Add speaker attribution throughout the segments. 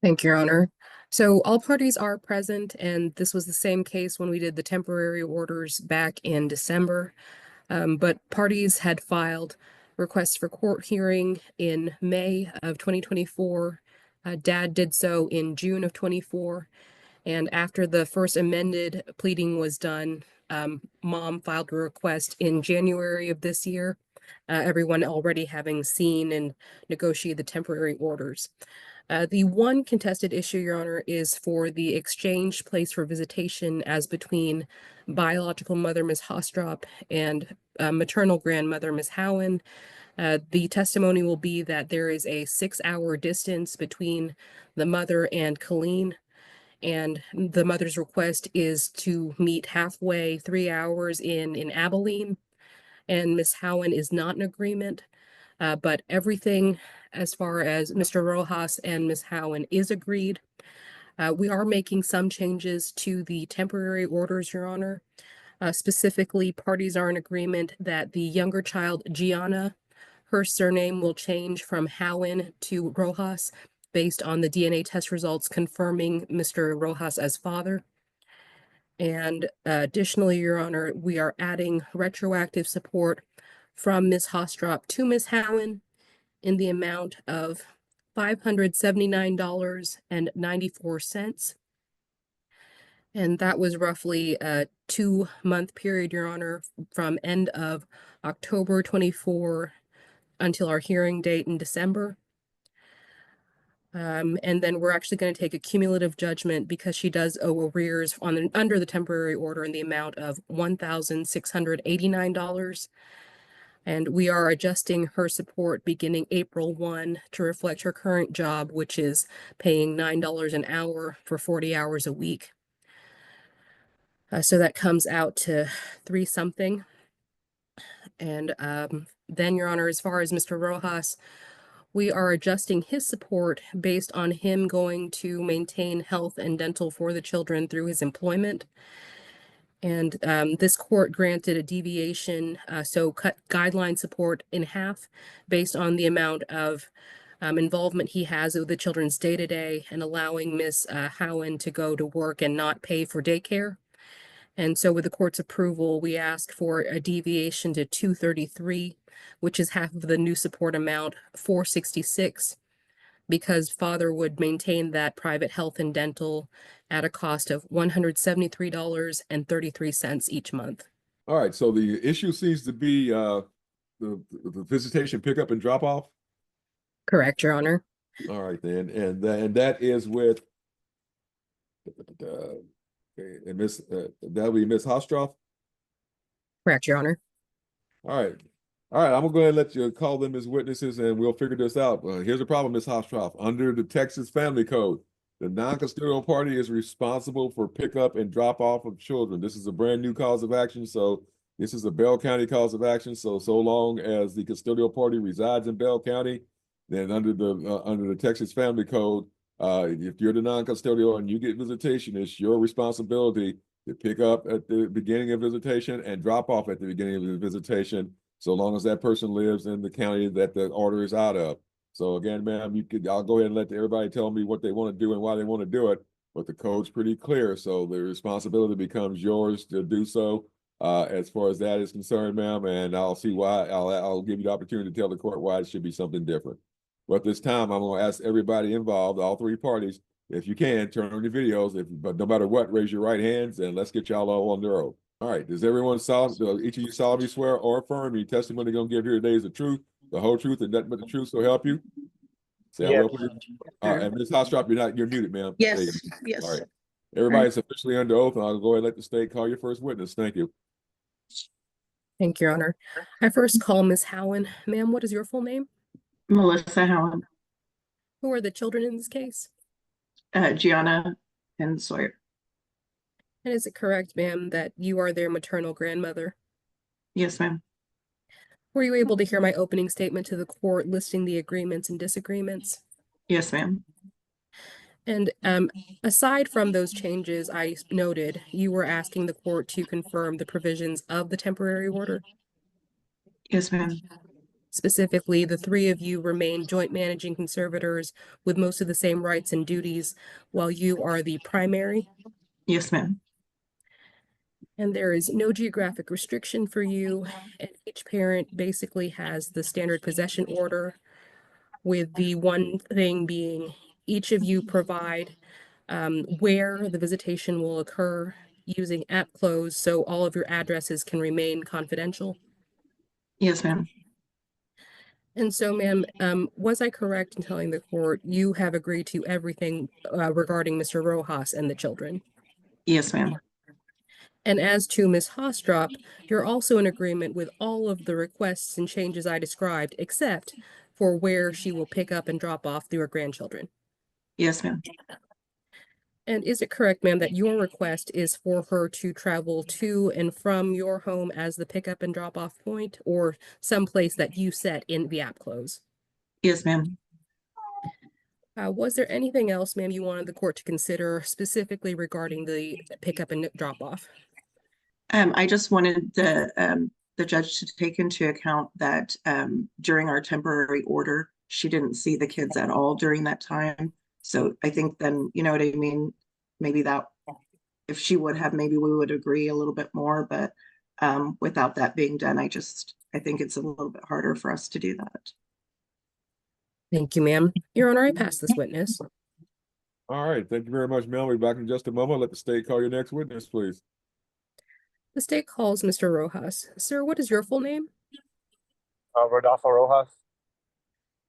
Speaker 1: Thank you, Your Honor. So all parties are present, and this was the same case when we did the temporary orders back in December. But parties had filed requests for court hearing in May of 2024. Dad did so in June of 24. And after the first amended pleading was done, Mom filed a request in January of this year, everyone already having seen and negotiated the temporary orders. The one contested issue, Your Honor, is for the exchange place for visitation as between biological mother, Ms. Hostrop, and maternal grandmother, Ms. Howen. The testimony will be that there is a 6-hour distance between the mother and Colleen, and the mother's request is to meet halfway, 3 hours in Abilene, and Ms. Howen is not in agreement. But everything as far as Mr. Rojas and Ms. Howen is agreed. We are making some changes to the temporary orders, Your Honor. Specifically, parties are in agreement that the younger child, Gianna, her surname will change from Howen to Rojas based on the DNA test results confirming Mr. Rojas as father. And additionally, Your Honor, we are adding retroactive support from Ms. Hostrop to Ms. Howen in the amount of $579.94. And that was roughly a 2-month period, Your Honor, from end of October 24 until our hearing date in December. And then we're actually going to take a cumulative judgment because she does owe arrears under the temporary order in the amount of $1,689. And we are adjusting her support beginning April 1 to reflect her current job, which is paying $9 an hour for 40 hours a week. So that comes out to 3 something. And then, Your Honor, as far as Mr. Rojas, we are adjusting his support based on him going to maintain health and dental for the children through his employment. And this court granted a deviation, so cut guideline support in half based on the amount of involvement he has with the children's day-to-day and allowing Miss Howen to go to work and not pay for daycare. And so with the court's approval, we ask for a deviation to 233, which is half of the new support amount, 466, because father would maintain that private health and dental at a cost of $173.33 each month.
Speaker 2: All right, so the issue seems to be the visitation pickup and drop off.
Speaker 1: Correct, Your Honor.
Speaker 2: All right, then, and that is with and Miss that'll be Miss Hostrop.
Speaker 1: Correct, Your Honor.
Speaker 2: All right. I'm gonna go ahead and let you call them as witnesses, and we'll figure this out. Here's the problem, Miss Hostrop. Under the Texas Family Code, the non-custodial party is responsible for pickup and drop off of children. This is a brand new cause of action, so this is a Bell County cause of action. So long as the custodial party resides in Bell County, then under the Texas Family Code, if you're the non-custodial and you get visitation, it's your responsibility to pick up at the beginning of visitation and drop off at the beginning of the visitation, so long as that person lives in the county that the order is out of. So again, ma'am, I'll go ahead and let everybody tell me what they want to do and why they want to do it, but the code's pretty clear. So the responsibility becomes yours to do so as far as that is concerned, ma'am. And I'll see why. I'll give you the opportunity to tell the court why it should be something different. But this time, I'm going to ask everybody involved, all 3 parties, if you can, turn on your videos. But no matter what, raise your right hands and let's get y'all all on their oath. All right. Does everyone each of you solemnly swear or affirm your testimony going to give here today is the truth, the whole truth, and nothing but the truth, so help you? Say I will, please. All right. And Ms. Hostrop, you're muted, ma'am.
Speaker 3: Yes. Yes.
Speaker 2: All right. Everybody's officially under oath, and I'll go ahead and let the state call your first witness. Thank you.
Speaker 1: Thank you, Your Honor. I first call Ms. Howen. Ma'am, what is your full name?
Speaker 3: Melissa Howen.
Speaker 1: Who are the children in this case?
Speaker 3: Gianna and Sawyer.
Speaker 1: And is it correct, ma'am, that you are their maternal grandmother?
Speaker 3: Yes, ma'am.
Speaker 1: Were you able to hear my opening statement to the court listing the agreements and disagreements?
Speaker 3: Yes, ma'am.
Speaker 1: And aside from those changes I noted, you were asking the court to confirm the provisions of the temporary order?
Speaker 3: Yes, ma'am.
Speaker 1: Specifically, the three of you remain joint managing conservators with most of the same rights and duties, while you are the primary.
Speaker 3: Yes, ma'am.
Speaker 1: And there is no geographic restriction for you, and each parent basically has the standard possession order, with the one thing being each of you provide where the visitation will occur using app close so all of your addresses can remain confidential.
Speaker 3: Yes, ma'am.
Speaker 1: And so, ma'am, was I correct in telling the court you have agreed to everything regarding Mr. Rojas and the children?
Speaker 3: Yes, ma'am.
Speaker 1: And as to Ms. Hostrop, you're also in agreement with all of the requests and changes I described, except for where she will pick up and drop off your grandchildren.
Speaker 3: Yes, ma'am.
Speaker 1: And is it correct, ma'am, that your request is for her to travel to and from your home as the pickup and drop off point, or someplace that you set in the app close?
Speaker 3: Yes, ma'am.
Speaker 1: Was there anything else, ma'am, you wanted the court to consider specifically regarding the pickup and drop off?
Speaker 3: I just wanted the judge to take into account that during our temporary order, she didn't see the kids at all during that time. So I think then, you know what I mean? Maybe that if she would have, maybe we would agree a little bit more, but without that being done, I think it's a little bit harder for us to do that.
Speaker 1: Thank you, ma'am. Your Honor, I pass this witness.
Speaker 2: All right, thank you very much, ma'am. We'll be back in just a moment. Let the state call your next witness, please.
Speaker 1: The state calls Mr. Rojas. Sir, what is your full name?
Speaker 4: Rodolfo Rojas.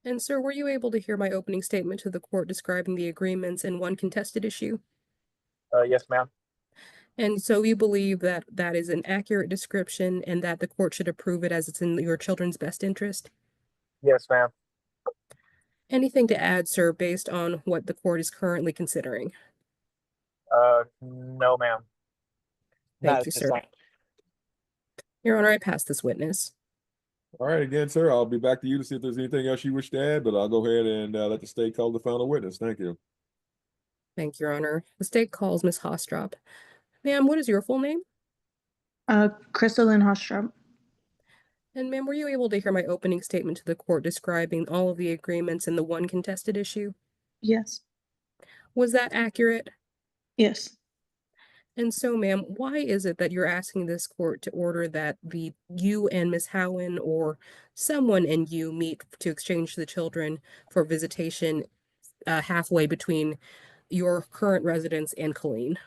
Speaker 1: And sir, were you able to hear my opening statement to the court describing the agreements and one contested issue?
Speaker 4: Yes, ma'am.
Speaker 1: And so you believe that that is an accurate description and that the court should approve it as it's in your children's best interest?
Speaker 4: Yes, ma'am.
Speaker 1: Anything to add, sir, based on what the court is currently considering?
Speaker 4: No, ma'am.
Speaker 1: Thank you, sir. Your Honor, I pass this witness.
Speaker 2: All right, again, sir, I'll be back to you to see if there's anything else you wish to add, but I'll go ahead and let the state call the final witness. Thank you.
Speaker 1: Thank you, Your Honor. The state calls Ms. Hostrop. Ma'am, what is your full name?
Speaker 5: Crystal Lynn Hostrop.
Speaker 1: And ma'am, were you able to hear my opening statement to the court describing all of the agreements and the one contested issue?
Speaker 5: Yes.
Speaker 1: Was that accurate?
Speaker 5: Yes.
Speaker 1: And so, ma'am, why is it that you're asking this court to order that you and Ms. Howen or someone and you meet to exchange the children for visitation halfway between your current residence and Colleen?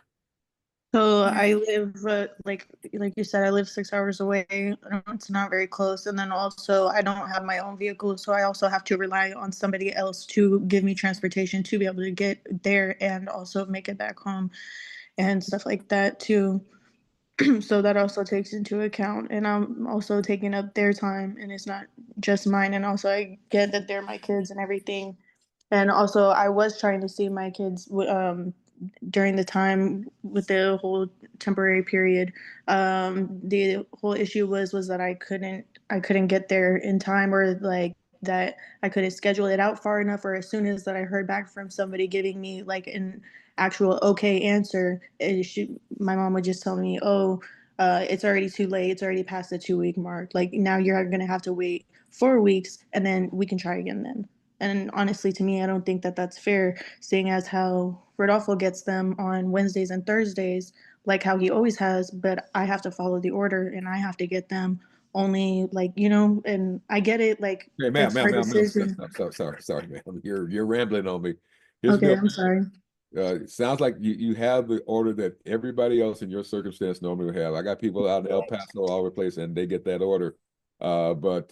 Speaker 5: So I live, like you said, I live 6 hours away. It's not very close. And then also I don't have my own vehicle. So I also have to rely on somebody else to give me transportation to be able to get there and also make it back home and stuff like that too. So that also takes into account. And I'm also taking up their time and it's not just mine. And also I get that they're my kids and everything. And also I was trying to see my kids during the time with the whole temporary period. The whole issue was that I couldn't get there in time, or like that I couldn't schedule it out far enough, or as soon as that I heard back from somebody giving me like an actual okay answer, my mom would just tell me, oh, it's already too late, it's already past the 2-week mark, like now you're gonna have to wait 4 weeks and then we can try again then. And honestly, to me, I don't think that that's fair, seeing as how Rodolfo gets them on Wednesdays and Thursdays, like how he always has, but I have to follow the order and I have to get them only, like, you know, and I get it, like,
Speaker 2: Hey,
Speaker 5: that's her decision.
Speaker 2: sorry, ma'am. You're rambling on me. Here's
Speaker 5: Okay, I'm sorry.
Speaker 2: It sounds like you have the order that everybody else in your circumstance normally would have. I got people out in El Paso all over the place and they get that order. But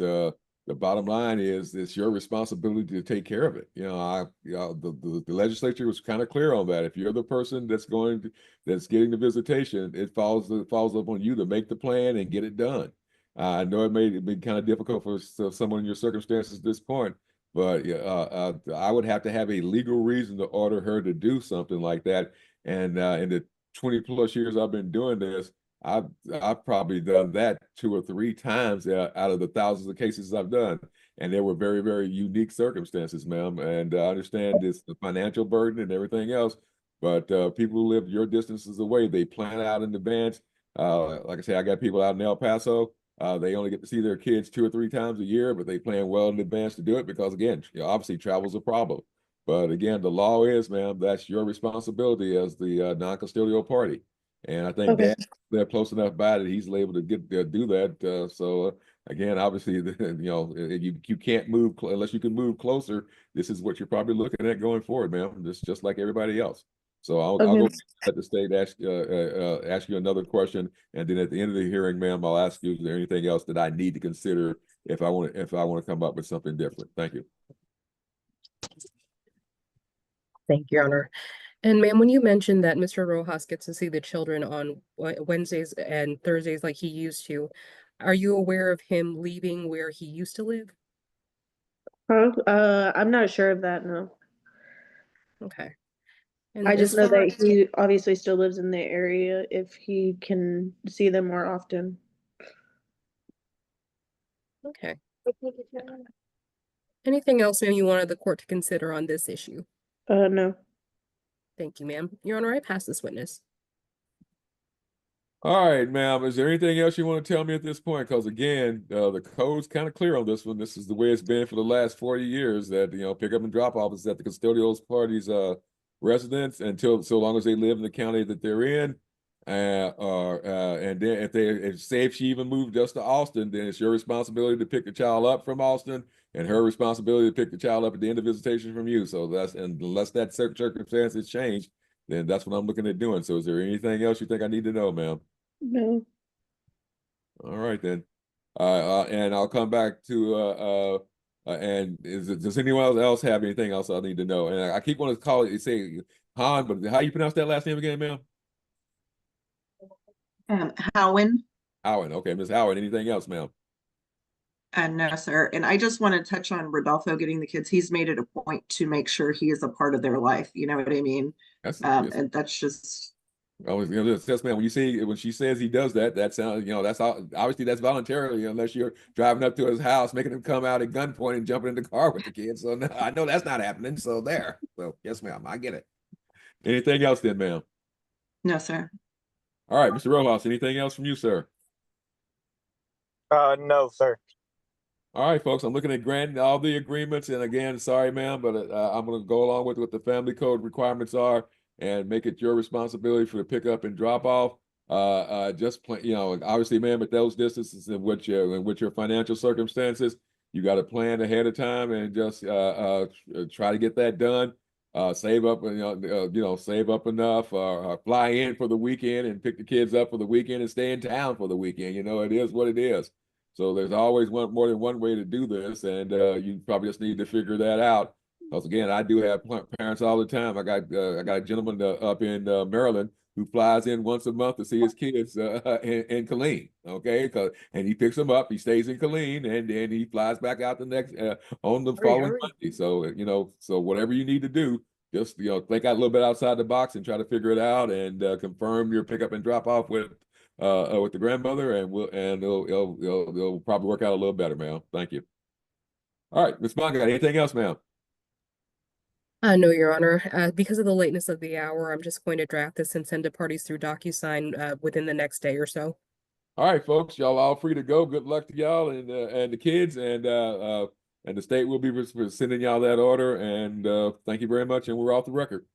Speaker 2: the bottom line is it's your responsibility to take care of it. You know, the legislature was kind of clear on that. If you're the person that's getting the visitation, it falls up on you to make the plan and get it done. I know it may be kind of difficult for someone in your circumstances at this point, but I would have to have a legal reason to order her to do something like that. And in the 20+ years I've been doing this, I've probably done that 2 or 3 times out of the thousands of cases I've done, and there were very, very unique circumstances, ma'am. And I understand it's the financial burden and everything else, but people who live your distances away, they plan out in advance. Like I say, I got people out in El Paso. They only get to see their kids 2 or 3 times a year, but they plan well in advance to do it because, again, obviously travel's a problem. But again, the law is, ma'am, that's your responsibility as the non-custodial party. And I think
Speaker 5: Okay.
Speaker 2: they're close enough by that he's able to do that. Again, obviously, you can't move unless you can move closer. This is what you're probably looking at going forward, ma'am. Just like everybody else. So I'll go at the state ask you another question, and then at the end of the hearing, ma'am, I'll ask you, is there anything else that I need to consider if I want to come up with something different? Thank you.
Speaker 1: Thank you, Your Honor. And ma'am, when you mentioned that Mr. Rojas gets to see the children on Wednesdays and Thursdays like he used to, are you aware of him leaving where he used to live?
Speaker 5: I'm not sure of that, no.
Speaker 1: Okay. And
Speaker 5: I just
Speaker 1: as
Speaker 5: know
Speaker 1: far
Speaker 5: that he obviously still lives in the area if he can see them more often.
Speaker 1: okay. Anything else, ma'am, you wanted the court to consider on this issue?
Speaker 5: No.
Speaker 1: Thank you, ma'am. Your Honor, I pass this witness.
Speaker 2: All right, ma'am. Is there anything else you want to tell me at this point? Because again, the code's kind of clear on this one. This is the way it's been for the last 40 years. That pick up and drop off is at the custodial party's residence until so long as they live in the county that they're in. And then if she even moved just to Austin, then it's your responsibility to pick the child up from Austin, and her responsibility to pick the child up at the end of visitation from you. So unless that circumstance has changed, then that's what I'm looking at doing. So is there anything else you think I need to know, ma'am?
Speaker 5: No.
Speaker 2: All right then. And I'll come back to does anyone else have anything else I need to know? And I keep wanting to call it, say Han, but how you pronounce that last name again, ma'am?
Speaker 3: Howen.
Speaker 2: Howard. Okay, Miss Howard. Anything else, ma'am?
Speaker 3: No, sir. And I just want to touch on Rodolfo getting the kids. He's made it a point to make sure he is a part of their life. You know what I mean?
Speaker 2: That's
Speaker 3: And that's just.
Speaker 2: yes, ma'am. When she says he does that, that sounds, that's obviously that's voluntarily, unless you're driving up to his house, making him come out at gunpoint and jumping in the car with the kids. So no, I know that's not happening. So there. So yes, ma'am. I get it. Anything else then, ma'am?
Speaker 3: No, sir.
Speaker 2: All right, Mr. Rojas. Anything else from you, sir?
Speaker 4: No, sir.
Speaker 2: All right, folks, I'm looking at granting all the agreements. And again, sorry, ma'am, but I'm going to go along with what the family code requirements are and make it your responsibility for the pickup and drop off. Obviously, ma'am, at those distances and with your financial circumstances, you got to plan ahead of time and just try to get that done. Save up, save up enough, fly in for the weekend and pick the kids up for the weekend and stay in town for the weekend. It is what it is. So there's always more than one way to do this, and you probably just need to figure that out. Because again, I do have parents all the time. I got a gentleman up in Maryland who flies in once a month to see his kids in Killeen. Okay, and he picks them up. He stays in Killeen, and then he flies back out the next on the following Monday. So so whatever you need to do, just think out a little bit outside the box and try to figure it out and confirm your pickup and drop off with the grandmother, and it'll probably work out a little better, ma'am. Thank you. All right, Ms. Manga, anything else, ma'am?
Speaker 1: No, Your Honor. Because of the lateness of the hour, I'm just going to draft this and send to parties through DocuSign within the next day or so.
Speaker 2: All right, folks, y'all all free to go. Good luck to y'all and the kids, and the state will be sending y'all that order. And thank you very much. And we're off the record.